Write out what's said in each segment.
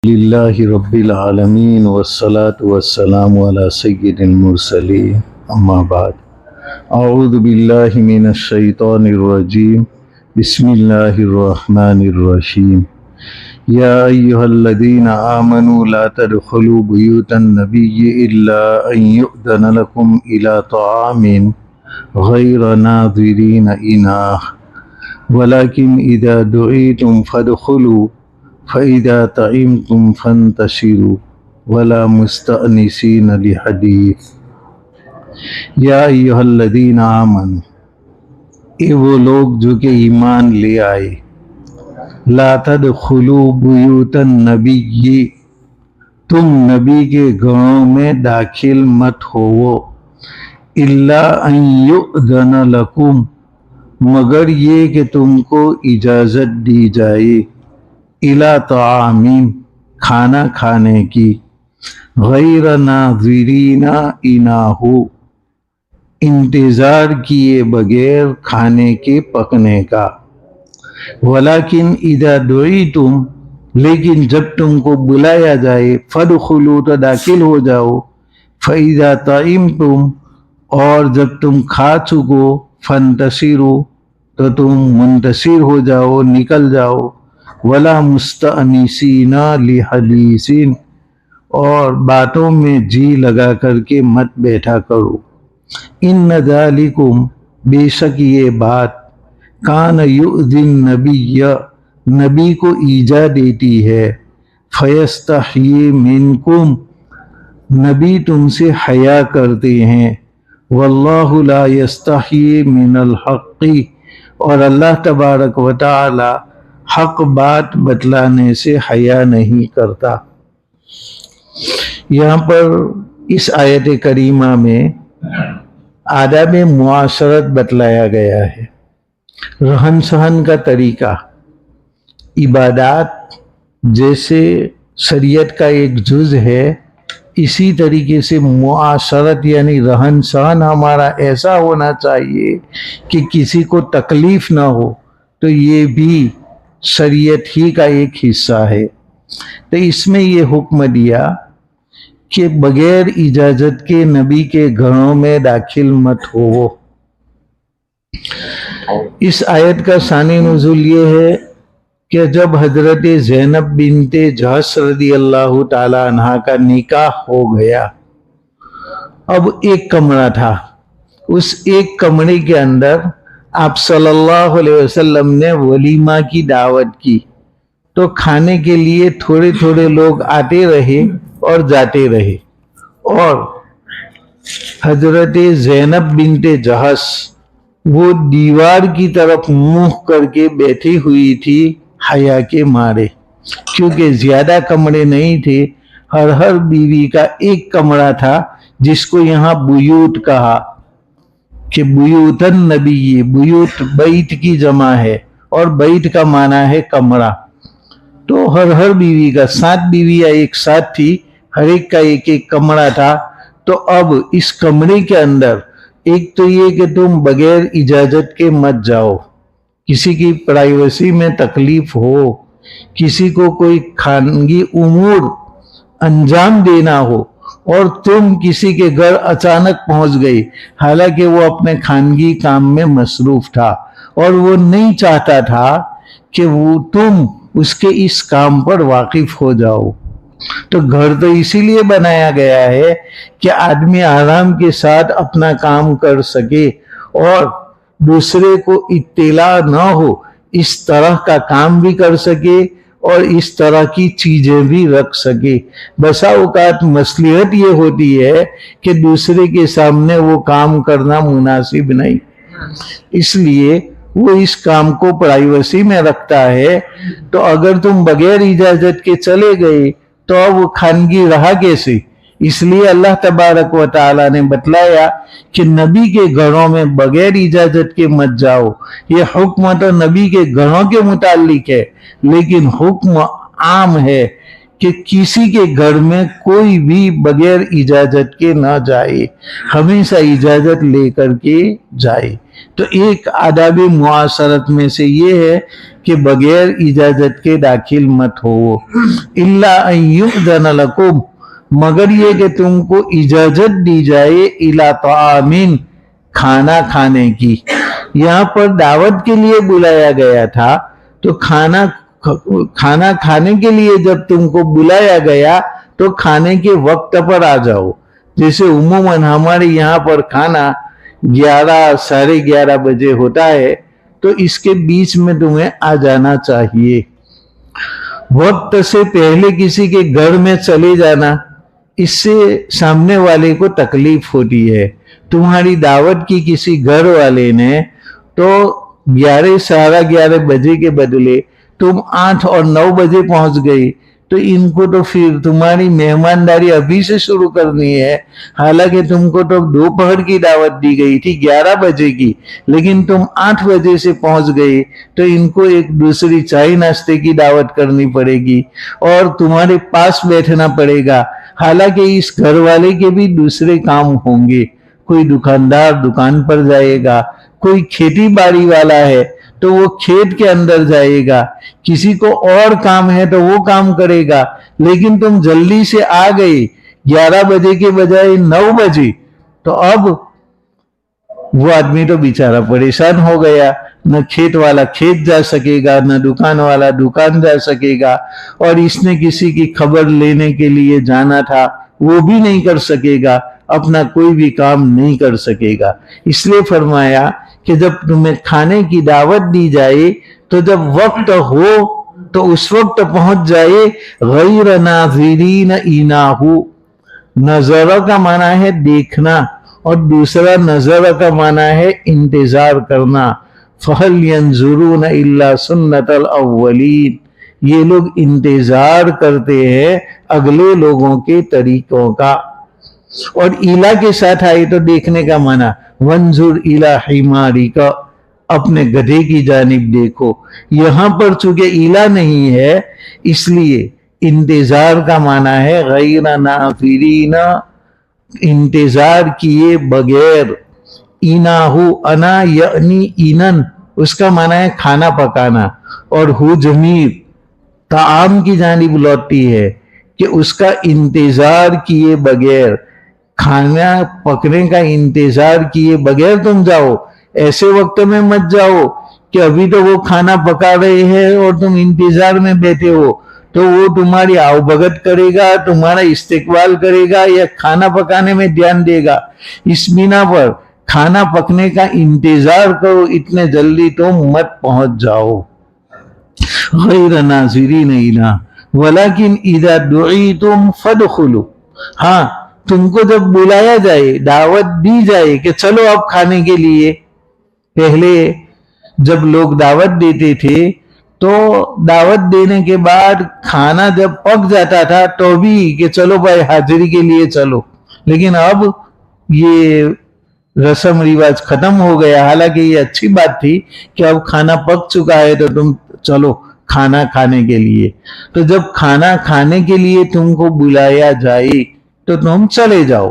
للہ رب العالمین والصلاة والسلام علی سید المرسلین اما بعد اعوذ باللہ من الشیطان الرجیم بسم اللہ الرحمن الرحیم یا ایہا الذین آمنوا لا تدخلوا بیوت النبی الا ان یؤذن لکم الی طعام غیر ناظرین اناہ ولکن اذا دعیتم فادخلوا فَإِذَا طَعِمْتُمْ فَانْتَشِرُوا وَلَا مُسْتَأْنِسِينَ لِحَدِيثٍ یا ایہا الذین آمنوا، اے وہ لوگ جو کہ ایمان لے آئے، لا تدخلوا بیوت النبی، تم نبی کے گھروں میں داخل مت ہوو، الا ان یؤذن لکم، مگر یہ کہ تم کو اجازت دی جائے، الی طعام، کھانا کھانے کی، غیر ناظرین اناہ، انتظار کیے بغیر کھانے کے پکنے کا، ولیکن اذا دعیتم، لیکن جب تم کو بلایا جائے، فادخلوا، تو داخل ہو جاؤ، فاذا طعمتم، اور جب تم کھا چکو، فانتشروا، تو تم منتشر ہو جاؤ، نکل جاؤ، ولا مستأنسین لحدیث، اور باتوں میں جی لگا کر کے مت بیٹھا کرو، ان ذالکم، بے شک یہ بات، کان یؤذی النبی، نبی کو ایجا دیتی ہے، فیستحیی منکم، نبی تم سے حیا کرتے ہیں، واللہ لا یستحیی من الحق، اور اللہ تبارک و تعالی حق بات بتلانے سے حیا نہیں کرتا۔ یہاں پر اس آیت کریمہ میں آداب معاشرت بتلایا گیا ہے، رہن سہن کا طریقہ، عبادات جیسے شریعت کا ایک جز ہے، اسی طریقے سے معاشرت یعنی رہن سہن ہمارا ایسا ہونا چاہیے کہ کسی کو تکلیف نہ ہو، تو یہ بھی شریعت ہی کا ایک حصہ ہے۔ تو اس میں یہ حکم دیا کہ بغیر اجازت کے نبی کے گھروں میں داخل مت ہو۔ اس آیت کا شان نزول یہ ہے کہ جب حضرت زینب بنت جحش رضی اللہ تعالی عنہ کا نکاح ہو گیا، اب ایک کمرہ تھا، اس ایک کمرے کے اندر آپ صلی اللہ علیہ وسلم نے ولیمہ کی دعوت کی، تو کھانے کے لیے تھوڑے تھوڑے لوگ آتے رہے اور جاتے رہے، اور حضرت زینب بنت جحش وہ دیوار کی طرف منہ کر کے بیٹھی ہوئی تھی حیا کے مارے، کیونکہ زیادہ کمرے نہیں تھے، ہر بیوی کا ایک کمرہ تھا، جس کو یہاں بیوت کہا کہ بیوت النبی، بیوت بیت کی جمع ہے، اور بیت کا معنی ہے کمرہ، تو ہر بیوی کا 7 بیویاں ایک ساتھ تھی، ہر ایک کا ایک ایک کمرہ تھا۔ تو اب اس کمرے کے اندر ایک تو یہ کہ تم بغیر اجازت کے مت جاؤ، کسی کی پرائیویسی میں تکلیف ہو، کسی کو کوئی خانگی امور انجام دینا ہو، اور تم کسی کے گھر اچانک پہنچ گئی، حالانکہ وہ اپنے خانگی کام میں مصروف تھا، اور وہ نہیں چاہتا تھا کہ تم اس کے اس کام پر واقف ہو جاؤ۔ تو گھر تو اسی لیے بنایا گیا ہے کہ آدمی آرام کے ساتھ اپنا کام کر سکے، اور دوسرے کو اطلاع نہ ہو، اس طرح کا کام بھی کر سکے، اور اس طرح کی چیزیں بھی رکھ سکے۔ بسا اوقات مصلحت یہ ہوتی ہے کہ دوسرے کے سامنے وہ کام کرنا مناسب نہیں، اس لیے وہ اس کام کو پرائیویسی میں رکھتا ہے۔ تو اگر تم بغیر اجازت کے چلے گئے تو وہ خانگی رہا کیسے؟ اس لیے اللہ تبارک و تعالی نے بتلایا کہ نبی کے گھروں میں بغیر اجازت کے مت جاؤ۔ یہ حکم تو نبی کے گھروں کے متعلق ہے، لیکن حکم عام ہے کہ کسی کے گھر میں کوئی بھی بغیر اجازت کے نہ جائے، ہمیشہ اجازت لے کر کے جائے۔ تو ایک آداب معاشرت میں سے یہ ہے کہ بغیر اجازت کے داخل مت ہو. الا ان یؤذن لکم، مگر یہ کہ تم کو اجازت دی جائے الی طعام، کھانا کھانے کی. یہاں پر دعوت کے لیے بلایا گیا تھا، تو کھانا کھانے کے لیے جب تم کو بلایا گیا تو کھانے کے وقت پر آ جاؤ. جیسے عموماً ہمارے یہاں پر کھانا 11 ساڑھے 11 بجے ہوتا ہے، تو اس کے بیچ میں تمہیں آ جانا چاہیے. وقت سے پہلے کسی کے گھر میں چلے جانا، اس سے سامنے والے کو تکلیف ہوتی ہے. تمہاری دعوت کی کسی گھر والے نے تو 11 ساڑھے 11 بجے کے بدلے تم 8 اور 9 بجے پہنچ گئی، تو ان کو تو پھر تمہاری مہمانداری ابھی سے شروع کرنی ہے. حالانکہ تم کو تو دوپہر کی دعوت دی گئی تھی 11 بجے کی، لیکن تم 8 بجے سے پہنچ گئی، تو ان کو ایک دوسری چائے ناشتے کی دعوت کرنی پڑے گی اور تمہارے پاس بیٹھنا پڑے گا. حالانکہ اس گھر والے کے بھی دوسرے کام ہوں گے. کوئی دکاندار دکان پر جائے گا، کوئی کھیتی باڑی والا ہے تو وہ کھیت کے اندر جائے گا، کسی کو اور کام ہے تو وہ کام کرے گا. لیکن تم جلدی سے آ گئی 11 بجے کے بجائے 9 بجے، تو اب وہ آدمی تو بیچارہ پریشان ہو گیا. نہ کھیت والا کھیت جا سکے گا، نہ دکان والا دکان جا سکے گا، اور اس نے کسی کی خبر لینے کے لیے جانا تھا وہ بھی نہیں کر سکے گا، اپنا کوئی بھی کام نہیں کر سکے گا. اس لیے فرمایا کہ جب تمہیں کھانے کی دعوت دی جائے تو جب وقت ہو تو اس وقت پہنچ جائے. غیر ناظرین اناہ، نظر کا معنی ہے دیکھنا، اور دوسرا نظر کا معنی ہے انتظار کرنا. فَهَلْ يَنْظُرُونَ إِلَّا سُنَّةَ الْأَوَّلِينَ، یہ لوگ انتظار کرتے ہیں اگلے لوگوں کے طریقوں کا. اور ایلا کے ساتھ آئی تو دیکھنے کا معنی وَانْظُرْ إِلَى حِمَارِكَ، اپنے گدھے کی جانب دیکھو. یہاں پر چونکہ ایلا نہیں ہے اس لیے انتظار کا معنی ہے غیر ناظرین، انتظار کیے بغیر. ایناہو، انا یعنی اینن، اس کا معنی ہے کھانا پکانا، اور ہو ضمیر طعام کی جانب لوٹتی ہے کہ اس کا انتظار کیے بغیر، کھانا پکنے کا انتظار کیے بغیر تم جاؤ. ایسے وقت میں مت جاؤ کہ ابھی تو وہ کھانا پکا رہے ہیں اور تم انتظار میں بیٹھے ہو، تو وہ تمہاری آؤ بھگت کرے گا، تمہارا استقبال کرے گا یا کھانا پکانے میں دھیان دے گا. اس بنا پر کھانا پکنے کا انتظار کرو، اتنے جلدی تم مت پہنچ جاؤ. غیر ناظرین الہ ولیکن اذا دعیتم فادخلوا، ہاں تم کو جب بلایا جائے، دعوت دی جائے کہ چلو اب کھانے کے لیے. پہلے جب لوگ دعوت دیتے تھے تو دعوت دینے کے بعد کھانا جب پک جاتا تھا تو بھی کہ چلو بھائی حاضری کے لیے چلو. لیکن اب یہ رسم رواج ختم ہو گیا. حالانکہ یہ اچھی بات تھی کہ اب کھانا پک چکا ہے تو تم چلو کھانا کھانے کے لیے. تو جب کھانا کھانے کے لیے تم کو بلایا جائے تو تم چلے جاؤ.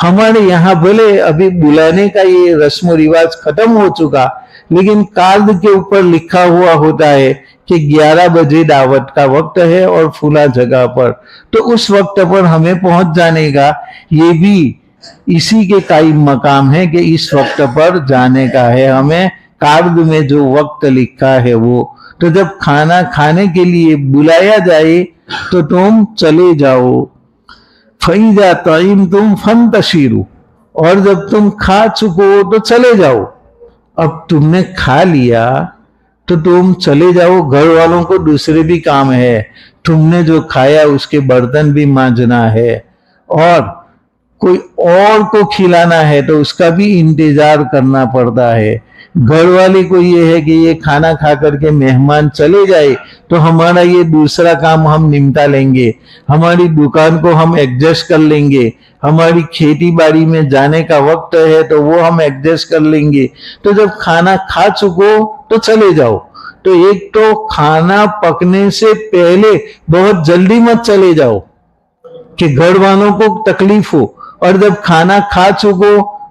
ہمارے یہاں بھلے ابھی بلانے کا یہ رسم و رواج ختم ہو چکا، لیکن کارڈ کے اوپر لکھا ہوا ہوتا ہے کہ 11 بجے دعوت کا وقت ہے اور فلاں جگہ پر، تو اس وقت پر ہمیں پہنچ جانے کا. یہ بھی اسی کے قائم مقام ہے کہ اس وقت پر جانے کا ہے، ہمیں کارڈ میں جو وقت لکھا ہے وہ. تو جب کھانا کھانے کے لیے بلایا جائے تو تم چلے جاؤ. فَإِذَا طَعِمْتُمْ فَانْتَشِرُوا، اور جب تم کھا چکو تو چلے جاؤ. اب تم نے کھا لیا تو تم چلے جاؤ. گھر والوں کو دوسرے بھی کام ہے، تم نے جو کھایا اس کے برتن بھی مانجنا ہے، اور کوئی اور کو کھلانا ہے تو اس کا بھی انتظار کرنا پڑتا ہے. گھر والے کو یہ ہے کہ یہ کھانا کھا کر کے مہمان چلے جائے تو ہمارا یہ دوسرا کام ہم نمٹا لیں گے، ہماری دکان کو ہم ایڈجسٹ کر لیں گے، ہماری کھیتی باڑی میں جانے کا وقت ہے تو وہ ہم ایڈجسٹ کر لیں گے. تو جب کھانا کھا چکو تو چلے جاؤ. تو ایک تو کھانا پکنے سے پہلے بہت جلدی مت چلے جاؤ کہ گھر والوں کو تکلیف ہو، اور جب کھانا کھا چکو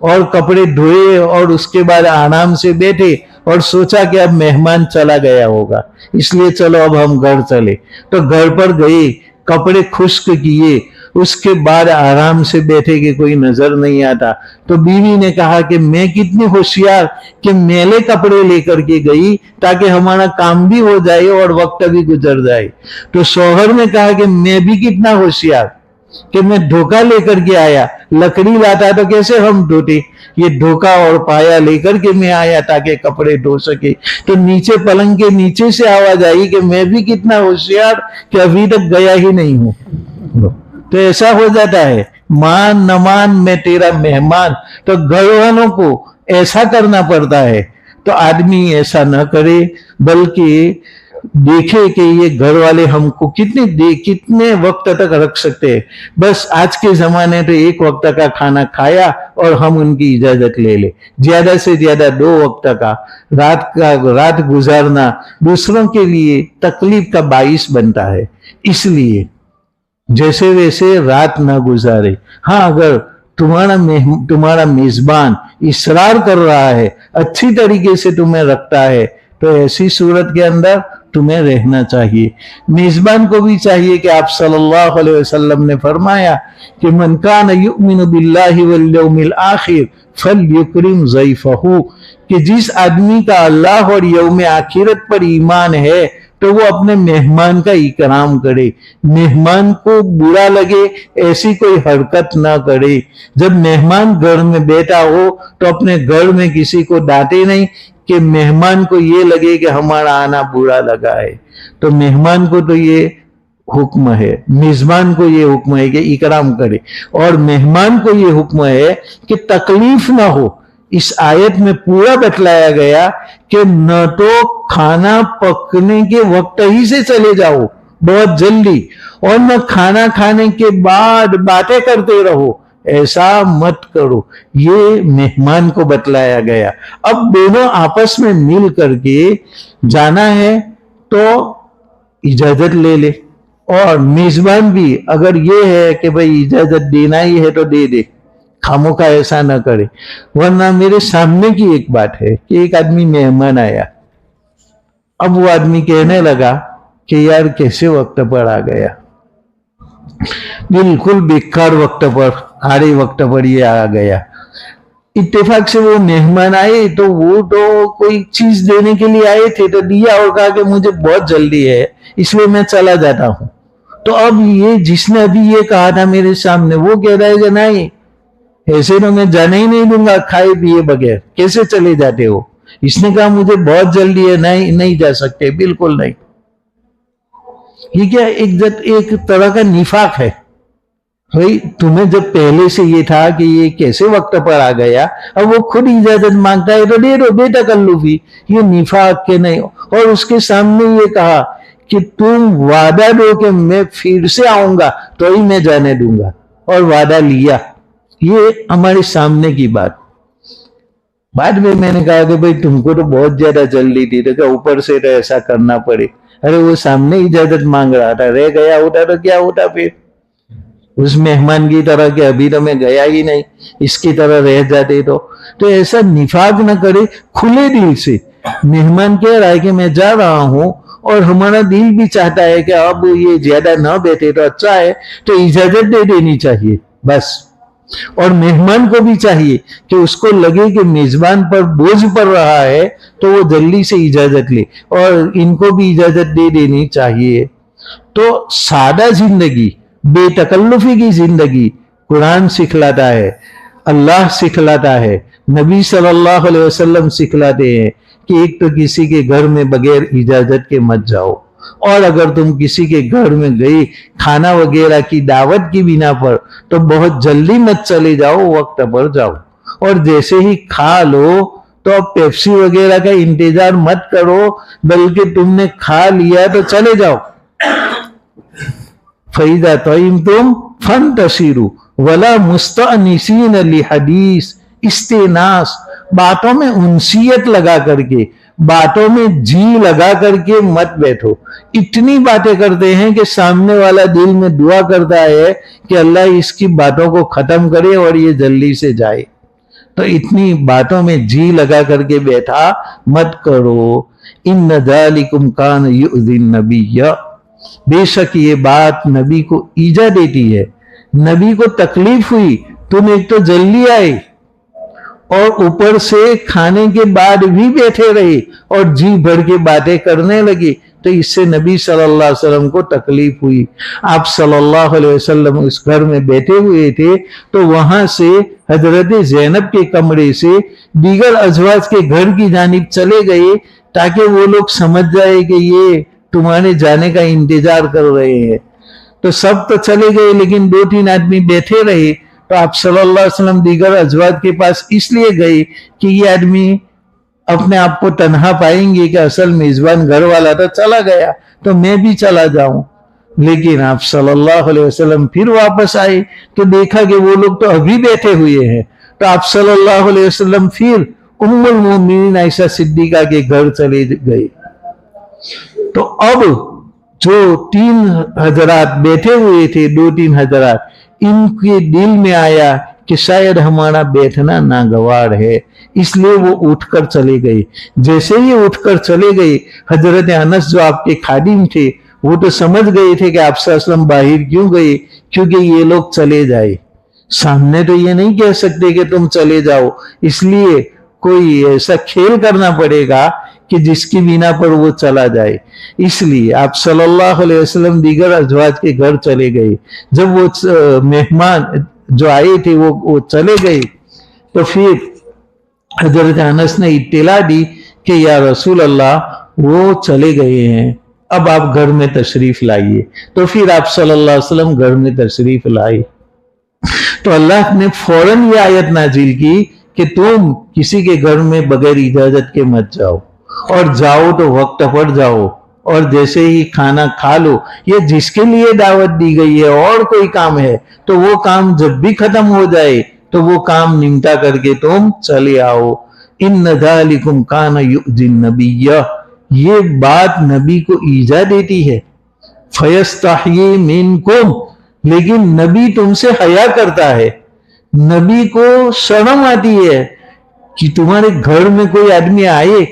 اور کپڑے دھوئے اور اس کے بعد آرام سے بیٹھے اور سوچا کہ اب مہمان چلا گیا ہوگا اس لیے چلو اب ہم گھر چلے. تو گھر پر گئے, کپڑے خشک کیے, اس کے بعد آرام سے بیٹھے کہ کوئی نظر نہیں آتا. تو بیوی نے کہا کہ میں کتنی ہوشیار کہ میلے کپڑے لے کر کے گئی تاکہ ہمارا کام بھی ہو جائے اور وقت بھی گزر جائے. تو شوہر نے کہا کہ میں بھی کتنا ہوشیار کہ میں دھوکا لے کر کے آیا, لکڑی لاتا تو کیسے ہم دھوتے, یہ دھوکا اور پایا لے کر کے میں آیا تاکہ کپڑے دھو سکے. تو نیچے پلنگ کے نیچے سے آواز آئی کہ میں بھی کتنا ہوشیار کہ ابھی تک گیا ہی نہیں ہوں. تو ایسا ہو جاتا ہے, مان نہ مان میں تیرا مہمان. تو گھر والوں کو ایسا کرنا پڑتا ہے. تو آدمی ایسا نہ کرے بلکہ دیکھے کہ یہ گھر والے ہم کو کتنے وقت تک رکھ سکتے ہیں. بس آج کے زمانے تو ایک وقت کا کھانا کھایا اور ہم ان کی اجازت لے لے. زیادہ سے زیادہ 2 وقت کا رات گزارنا دوسروں کے لیے تکلیف کا باعث بنتا ہے. اس لیے جیسے ویسے رات نہ گزارے. ہاں اگر تمہارا میزبان اصرار کر رہا ہے, اچھی طریقے سے تمہیں رکھتا ہے, تو ایسی صورت کے اندر تمہیں رہنا چاہیے. میزبان کو بھی چاہیے کہ آپ صلی اللہ علیہ وسلم نے فرمایا کہ من کان یؤمن باللہ والیوم الآخر فلیکرم ضیفہ, کہ جس آدمی کا اللہ اور یوم آخرت پر ایمان ہے تو وہ اپنے مہمان کا اکرام کرے, مہمان کو برا لگے ایسی کوئی حرکت نہ کرے. جب مہمان گھر میں بیٹھا ہو تو اپنے گھر میں کسی کو ڈانٹے نہیں کہ مہمان کو یہ لگے کہ ہمارا آنا برا لگا ہے. تو مہمان کو تو یہ حکم ہے, میزبان کو یہ حکم ہے کہ اکرام کرے, اور مہمان کو یہ حکم ہے کہ تکلیف نہ ہو. اس آیت میں پورا بتلایا گیا کہ نہ تو کھانا پکنے کے وقت ہی سے چلے جاؤ بہت جلدی, اور نہ کھانا کھانے کے بعد باتیں کرتے رہو, ایسا مت کرو. یہ مہمان کو بتلایا گیا. اب دونوں آپس میں مل کر کے جانا ہے تو اجازت لے لے, اور میزبان بھی اگر یہ ہے کہ بھئی اجازت دینا ہی ہے تو دے دے, خاموں کا ایسا نہ کرے. ورنہ میرے سامنے کی ایک بات ہے کہ ایک آدمی مہمان آیا, اب وہ آدمی کہنے لگا کہ یار کیسے وقت پر آ گیا, بالکل بیکار وقت پر, آڑے وقت پر یہ آ گیا. اتفاق سے وہ مہمان آئے تو وہ تو کوئی چیز دینے کے لیے آئے تھے, تو دیا اور کہا کہ مجھے بہت جلدی ہے اس لیے میں چلا جاتا ہوں. تو اب یہ جس نے ابھی یہ کہا تھا میرے سامنے, وہ کہہ رہا ہے کہ نہیں ایسے تو میں جانے ہی نہیں دوں گا کھائے پیے بغیر, کیسے چلے جاتے ہو. اس نے کہا مجھے بہت جلدی ہے, نہیں جا سکتے, بالکل نہیں. یہ کیا ایک طرح کا نفاق ہے. بھائی تمہیں جب پہلے سے یہ تھا کہ یہ کیسے وقت پر آ گیا, اب وہ خود اجازت مانگتا ہے تو دے دو, بے تکلفی. یہ نفاق کے نہیں. اور اس کے سامنے یہ کہا کہ تم وعدہ دو کہ میں پھر سے آؤں گا تو ہی میں جانے دوں گا, اور وعدہ لیا. یہ ہمارے سامنے کی بات. بعد میں نے کہا کہ بھئی تم کو تو بہت زیادہ جلدی تھی, تو کہ اوپر سے تو ایسا کرنا پڑے. ارے وہ سامنے اجازت مانگ رہا تھا, رہ گیا ہوتا تو کیا ہوتا پھر. اس مہمان کی طرح کہ ابھی تو میں گیا ہی نہیں, اس کی طرح رہ جاتے تو ایسا نفاق نہ کرے. کھلے دل سے مہمان کہہ رہا ہے کہ میں جا رہا ہوں, اور ہمارا دل بھی چاہتا ہے کہ اب یہ زیادہ نہ بیٹھے تو اچھا ہے, تو اجازت دے دینی چاہیے بس. اور مہمان کو بھی چاہیے کہ اس کو لگے کہ میزبان پر بوجھ پڑ رہا ہے تو وہ جلدی سے اجازت لے, اور ان کو بھی اجازت دے دینی چاہیے. تو سادہ زندگی, بے تکلفی کی زندگی قرآن سکھلاتا ہے, اللہ سکھلاتا ہے, نبی صلی اللہ علیہ وسلم سکھلاتے ہیں کہ ایک تو کسی کے گھر میں بغیر اجازت کے مت جاؤ, اور اگر تم کسی کے گھر میں گئی کھانا وغیرہ کی دعوت کی بنا پر تو بہت جلدی مت چلے جاؤ, وقت پر جاؤ. اور جیسے ہی کھا لو تو اب پیپسی وغیرہ کا انتظار مت کرو, بلکہ تم نے کھا لیا تو چلے جاؤ. فَإِذَا طَعِمْتُمْ فَانْتَشِرُوا وَلَا مُسْتَأْنِسِينَ لِحَدِيثٍ. استئناس, باتوں میں انسیت لگا کر کے, باتوں میں جی لگا کر کے مت بیٹھو. اتنی باتیں کرتے ہیں کہ سامنے والا دل میں دعا کرتا ہے کہ اللہ اس کی باتوں کو ختم کرے اور یہ جلدی سے جائے. تو اتنی باتوں میں جی لگا کر کے بیٹھا مت کرو. ان ذالکم کان یؤذی النبی، بے شک یہ بات نبی کو ایجا دیتی ہے، نبی کو تکلیف ہوئی. تم ایک تو جلدی آئے اور اوپر سے کھانے کے بعد بھی بیٹھے رہے اور جی بھر کے باتیں کرنے لگے، تو اس سے نبی صلی اللہ علیہ وسلم کو تکلیف ہوئی. آپ صلی اللہ علیہ وسلم اس گھر میں بیٹھے ہوئے تھے تو وہاں سے حضرت زینب کے کمرے سے دیگر ازواج کے گھر کی جانب چلے گئے تاکہ وہ لوگ سمجھ جائے کہ یہ تمہارے جانے کا انتظار کر رہے ہیں. تو سب تو چلے گئے لیکن 2-3 آدمی بیٹھے رہے. تو آپ صلی اللہ علیہ وسلم دیگر ازواج کے پاس اس لیے گئے کہ یہ آدمی اپنے آپ کو تنہا پائیں گے کہ اصل میزبان گھر والا تو چلا گیا تو میں بھی چلا جاؤں. لیکن آپ صلی اللہ علیہ وسلم پھر واپس آئے تو دیکھا کہ وہ لوگ تو ابھی بیٹھے ہوئے ہیں. تو آپ صلی اللہ علیہ وسلم پھر ام المومنین عائشہ صدیقہ کے گھر چلے گئے. تو اب جو 3 حضرات بیٹھے ہوئے تھے، 2-3 حضرات، ان کے دل میں آیا کہ شاید ہمارا بیٹھنا ناگوار ہے، اس لیے وہ اٹھ کر چلے گئے. جیسے ہی اٹھ کر چلے گئے، حضرت انس جو آپ کے خادم تھے وہ تو سمجھ گئے تھے کہ آپ صلی اللہ علیہ وسلم باہر کیوں گئے، کیونکہ یہ لوگ چلے جائے. سامنے تو یہ نہیں کہہ سکتے کہ تم چلے جاؤ، اس لیے کوئی ایسا کھیل کرنا پڑے گا کہ جس کی بنا پر وہ چلا جائے. اس لیے آپ صلی اللہ علیہ وسلم دیگر ازواج کے گھر چلے گئے. جب وہ مہمان جو آئے تھے وہ چلے گئے تو پھر حضرت انس نے اطلاع دی کہ یا رسول اللہ وہ چلے گئے ہیں، اب آپ گھر میں تشریف لائیے. تو پھر آپ صلی اللہ علیہ وسلم گھر میں تشریف لائے تو اللہ نے فوراً یہ آیت نازل کی کہ تم کسی کے گھر میں بغیر اجازت کے مت جاؤ، اور جاؤ تو وقت پر جاؤ، اور جیسے ہی کھانا کھا لو. یہ جس کے لیے دعوت دی گئی ہے اور کوئی کام ہے تو وہ کام جب بھی ختم ہو جائے تو وہ کام نمٹا کر کے تم چلے آؤ. ان ذالکم کان یؤذی النبی، یہ بات نبی کو ایجا دیتی ہے. فیستحیی منکم، لیکن نبی تم سے حیا کرتا ہے. نبی کو شرم آتی ہے کہ تمہارے گھر میں کوئی آدمی آئے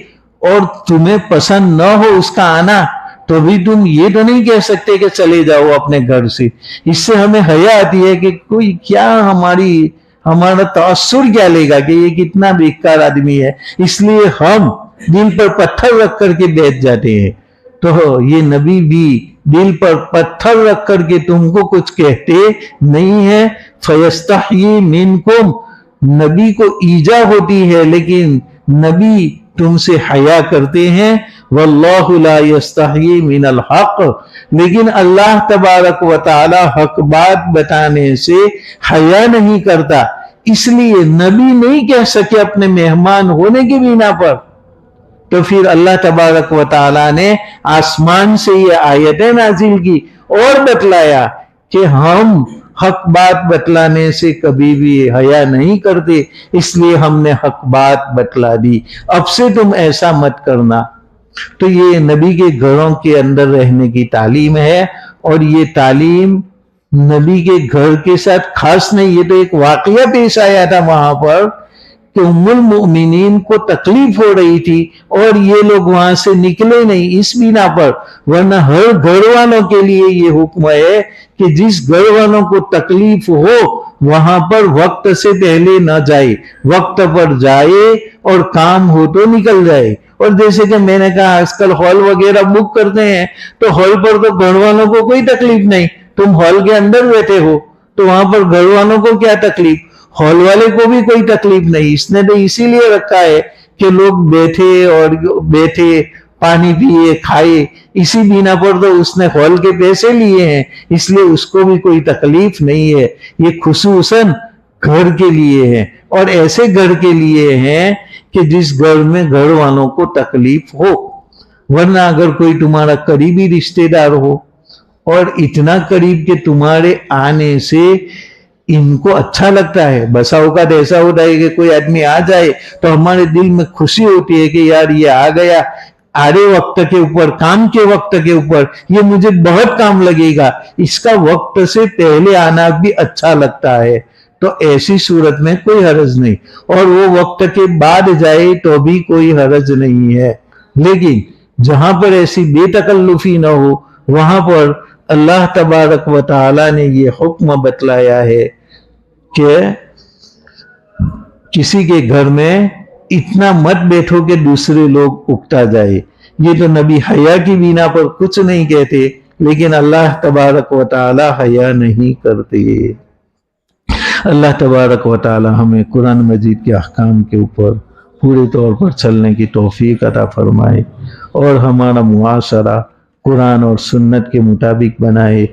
اور تمہیں پسند نہ ہو اس کا آنا تو بھی تم یہ تو نہیں کہہ سکتے کہ چلے جاؤ اپنے گھر سے. اس سے ہمیں حیا آتی ہے کہ کوئی کیا ہمارا تاثر کیا لے گا کہ یہ کتنا بیکار آدمی ہے، اس لیے ہم دل پر پتھر رکھ کر کے بیٹھ جاتے ہیں. تو یہ نبی بھی دل پر پتھر رکھ کر کے تم کو کچھ کہتے نہیں ہے. فیستحیی منکم، نبی کو ایجا ہوتی ہے لیکن نبی تم سے حیا کرتے ہیں. واللہ لا یستحیی من الحق، لیکن اللہ تبارک و تعالی حق بات بتانے سے حیا نہیں کرتا. اس لیے نبی نہیں کہہ سکے اپنے مہمان ہونے کی بنا پر. تو پھر اللہ تبارک و تعالیٰ نے آسمان سے یہ آیتیں نازل کی اور بتلایا کہ ہم حق بات بتلانے سے کبھی بھی حیا نہیں کرتے، اس لیے ہم نے حق بات بتلا دی، اب سے تم ایسا مت کرنا. تو یہ نبی کے گھروں کے اندر رہنے کی تعلیم ہے، اور یہ تعلیم نبی کے گھر کے ساتھ خاص نہیں. یہ تو ایک واقعہ پیش آیا تھا وہاں پر کہ ام المؤمنین کو تکلیف ہو رہی تھی اور یہ لوگ وہاں سے نکلے نہیں اس بنا پر. ورنہ ہر گھر والوں کے لیے یہ حکم ہے کہ جس گھر والوں کو تکلیف ہو وہاں پر وقت سے پہلے نہ جائے، وقت پر جائے اور کام ہو تو نکل جائے. اور جیسے کہ میں نے کہا آج کل ہال وغیرہ بک کرتے ہیں تو ہال پر تو گھر والوں کو کوئی تکلیف نہیں، تم ہال کے اندر بیٹھے ہو تو وہاں پر گھر والوں کو کیا تکلیف، ہال والے کو بھی کوئی تکلیف نہیں. اس نے تو اسی لیے رکھا ہے کہ لوگ بیٹھے پانی پیے کھائے، اسی بنا پر تو اس نے ہال کے پیسے لیے ہیں، اس لیے اس کو بھی کوئی تکلیف نہیں ہے. یہ خصوصاً گھر کے لیے ہے، اور ایسے گھر کے لیے ہیں کہ جس گھر میں گھر والوں کو تکلیف ہو. ورنہ اگر کوئی تمہارا قریبی رشتہ دار ہو اور اتنا قریب کہ تمہارے آنے سے ان کو اچھا لگتا ہے، بسا اوقات ایسا ہوتا ہے کہ کوئی آدمی آ جائے تو ہمارے دل میں خوشی ہوتی ہے کہ یار یہ آ گیا آدھے وقت کے اوپر، کام کے وقت کے اوپر، یہ مجھے بہت کام لگے گا، اس کا وقت سے پہلے آنا بھی اچھا لگتا ہے. تو ایسی صورت میں کوئی حرج نہیں، اور وہ وقت کے بعد جائے تو بھی کوئی حرج نہیں ہے۔ لیکن جہاں پر ایسی بے تکلفی نہ ہو وہاں پر اللہ تبارک و تعالی نے یہ حکم بتلایا ہے کہ کسی کے گھر میں اتنا مت بیٹھو کہ دوسرے لوگ اکتا جائے۔ یہ تو نبی حیا کی بنا پر کچھ نہیں کہتے، لیکن اللہ تبارک و تعالی حیا نہیں کرتے۔ اللہ تبارک و تعالی ہمیں قرآن مجید کے احکام کے اوپر پورے طور پر چلنے کی توفیق عطا فرمائے، اور ہمارا معاشرہ قرآن اور سنت کے مطابق بنائے،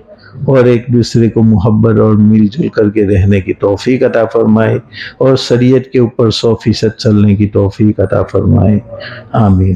اور ایک دوسرے کو محبت اور مل جل کر کے رہنے کی توفیق عطا فرمائے، اور شریعت کے اوپر 100% چلنے کی توفیق عطا فرمائے۔ آمین۔